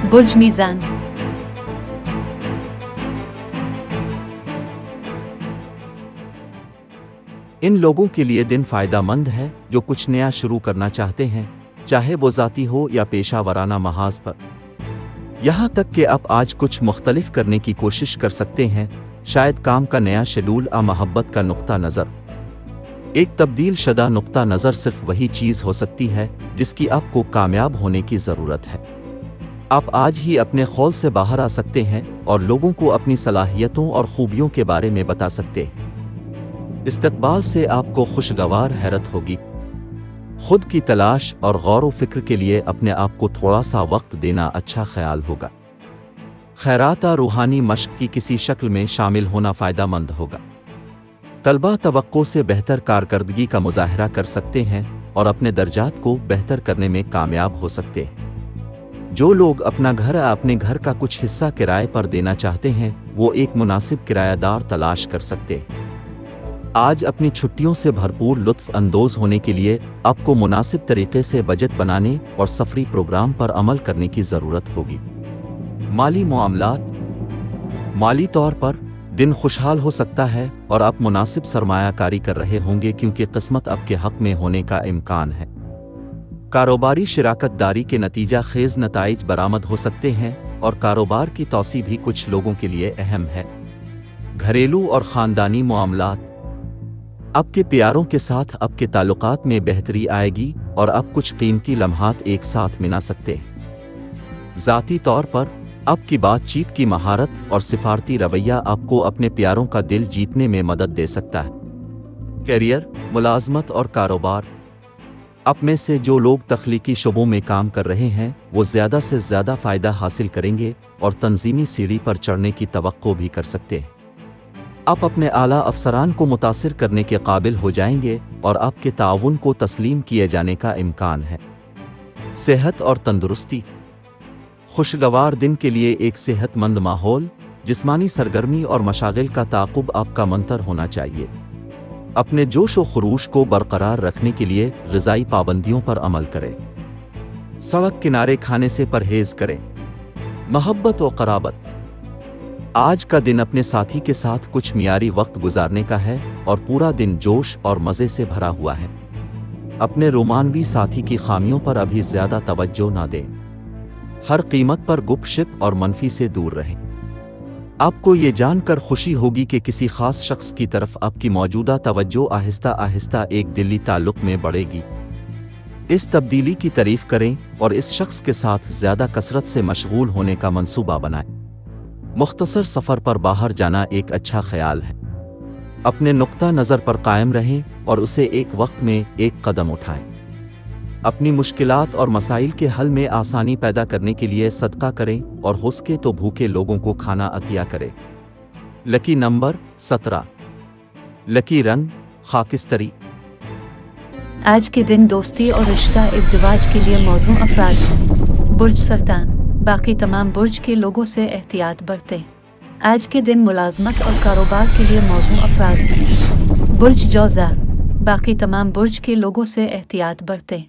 बुर्ज मीज़ान। इन लोगों के लिए दिन फ़ायदेमंद है जो कुछ नया शुरू करना चाहते हैं, चाहे वो ज़ाती हो या पेशा वराना महाज पर। यहाँ तक कि आप आज कुछ मुख्तलिफ करने की कोशिश कर सकते हैं, शायद काम का नया शेड्यूल या मोहब्बत का नुक्ता नज़र। एक तब्दील शुदा नुक्ता नज़र सिर्फ वही चीज़ हो सकती है जिसकी आपको कामयाब होने की ज़रूरत है। आप आज ही अपने खौल से बाहर आ सकते हैं और लोगों को अपनी सलाहियतों और खूबियों के बारे में बता सकते हैं। इस्तकबाल से आपको खुशगवार हैरत होगी। खुद की तलाश और गौर व फिक्र के लिए अपने आप को थोड़ा सा वक्त देना अच्छा ख्याल होगा। खैरात या रूहानी मश्क की किसी शक्ल में शामिल होना फ़ायदेमंद होगा। तलबा तवक्को से बेहतर कारकर्दगी का मुजाहरा कर सकते हैं और अपने दर्जात को बेहतर करने में कामयाब हो सकते हैं। जो लोग अपना घर या अपने घर का कुछ हिस्सा किराए पर देना चाहते हैं, वो एक मुनासिब किरायादार तलाश कर सकते हैं। आज अपनी छुट्टियों से भरपूर लुत्फ़ अंदोज़ होने के लिए आपको मुनासिब तरीके से बजट बनाने और सफरी प्रोग्राम पर अमल करने की ज़रूरत होगी। माली मामलात। माली तौर पर दिन खुशहाल हो सकता है और आप मुनासिब सरमायाकारी कर रहे होंगे क्योंकि किस्मत आपके हक में होने का इम्कान है। कारोबारी शिराकतदारी के नतीजा खेज़ नताइज बरामद हो सकते हैं और कारोबार की तौसी भी कुछ लोगों के लिए अहम है। घरेलू और ख़ानदानी मामलात। आपके प्यारों के साथ आपके ताल्लुकात में बेहतरी आएगी और आप कुछ कीमती लम्हात एक साथ मिला सकते हैं। ज़ाती तौर पर आपकी बातचीत की महारत और सिफारती रवैया आपको अपने प्यारों का दिल जीतने में मदद दे सकता है। करियर, मुलाजमत और कारोबार। आप में से जो लोग तख्लीकी शोबों में काम कर रहे हैं, वो ज़्यादा से ज़्यादा फ़ायदा हासिल करेंगे और तंजीमी सीढ़ी पर चढ़ने की तवक्को भी कर सकते हैं। आप अपने आला अफसरान को मुतासिर करने के काबिल हो जाएंगे और आपके ताउन को तस्लीम किए जाने का इम्कान है। सेहत और तंदुरुस्ती। खुशगवार दिन के लिए एक सेहतमंद माहौल, जिस्मानी सरगर्मी और मशागिल का ताक़ुब आपका मंतर होना चाहिए। अपने जोश व खरूश को बरकरार रखने के लिए ग़िज़ाई पाबंदियों पर अमल करें। सड़क किनारे खाने से परहेज़ करें। मोहब्बत व क़राबत। आज का दिन अपने साथी के साथ कुछ मियारी वक्त गुजारने का है और पूरा दिन जोश और मज़े से भरा हुआ है। अपने रोमानवी साथी की खामियों पर अभी ज़्यादा तवज्जो ना दें। हर कीमत पर गुपशप और मनफी से दूर रहें। आपको ये जानकर खुशी होगी कि किसी ख़ास शख्स की तरफ आपकी मौजूदा तवज्जो आहिस्ता आहिस्ता एक दिली ताल्लुक़ में बढ़ेगी। इस तब्दीली की तारीफ़ करें और इस शख्स के साथ ज़्यादा कसरत से मशगूल होने का मंसूबा बनाएं। मुख्तसर सफ़र पर बाहर जाना एक अच्छा ख्याल है। अपने नुक्ता नज़र पर कायम रहें और उसे एक वक्त में एक कदम उठाएं। अपनी मुश्किलात और मसाइल के हल में आसानी पैदा करने के लिए सदका करें और हो सके तो भूखे लोगों को खाना अतिया करें। Lucky number 17। लकी रंग खाकिस्तरी। आज के दिन दोस्ती और रिश्ता इज़्दिवाज के लिए मौजू अफराद हैं। बुर्ज सरतान। बाकी तमाम बुर्ज के लोगों से एहतियात बरतें। आज के दिन मुलाजमत और कारोबार के लिए मौजू अफराद हैं। बुर्ज जौज़ा। बाकी तमाम बुर्ज के लोगों से एहतियात बरतें।